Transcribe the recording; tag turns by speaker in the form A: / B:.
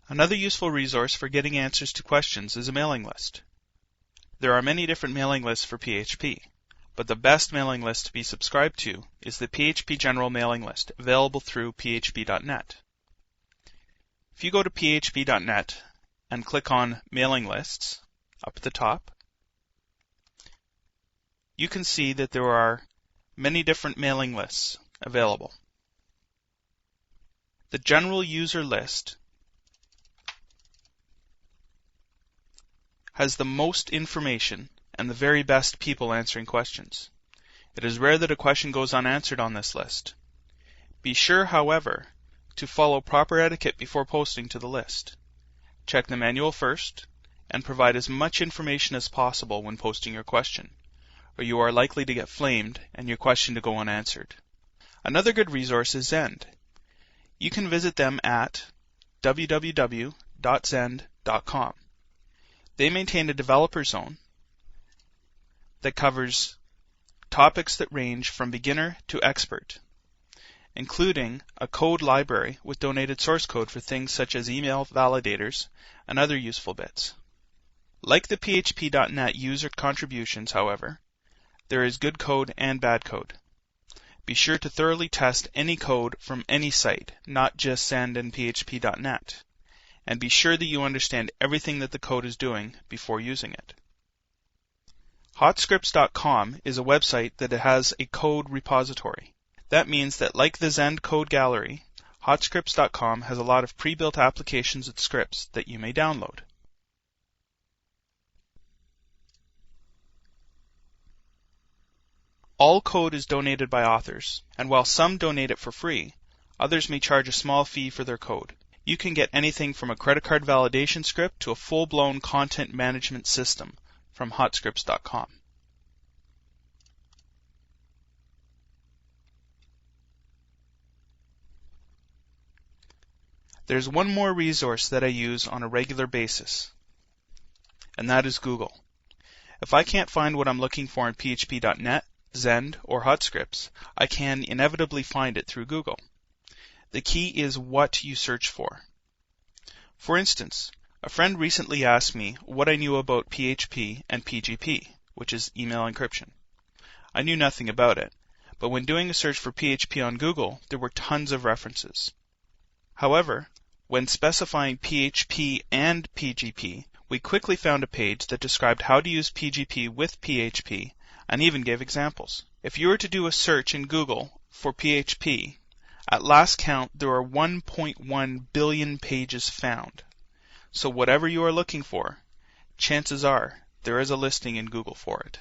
A: Another useful resource for getting answers to questions is a mailing list. There are many different mailing lists for PHP, but the best mailing list to be subscribed to is the PHP General mailing list available through php.net. If you go to php.net and click on Mailing Lists up at the top, you can see that there are many different mailing lists available. The General User List has the most information and the very best people answering questions. It is rare that a question goes unanswered on this list. Be sure, however, to follow proper etiquette before posting to the list. Check the manual first, and provide as much information as possible when posting your question, or you are likely to get flamed and your question to go unanswered. Another good resource is Zend. You can visit them at www.zend.com. They maintain a developer zone that covers topics that range from beginner to expert, including a code library with donated source code for things such as email validators and other useful bits. Like the php.net user contributions, however, there is good code and bad code. Be sure to thoroughly test any code from any site, not just Zend and php.net, and be sure that you understand everything that the code is doing before using it. Hotscripts.com is a website that has a code repository. That means that, like the Zend code gallery, Hotscripts.com has a lot of pre-built applications and scripts that you may download. All code is donated by authors, and while some donate it for free, others may charge a small fee for their code. You can get anything from a credit card validation script to a full-blown content management system from Hotscripts.com. There's one more resource that I use on a regular basis, and that is Google. If I can't find what I'm looking for in php.net, Zend, or Hotscripts, I can inevitably find it through Google. The key is what you search for. For instance, a friend recently asked me what I knew about PHP and PGP, which is email encryption. I knew nothing about it, but when doing a search for PHP on Google, there were tons of references. However, when specifying PHP and PGP, we quickly found a page that described how to use PGP with PHP and even gave examples. If you were to do a search in Google for PHP, at last count there are 1.1 billion pages found. So whatever you are looking for, chances are there is a listing in Google for it.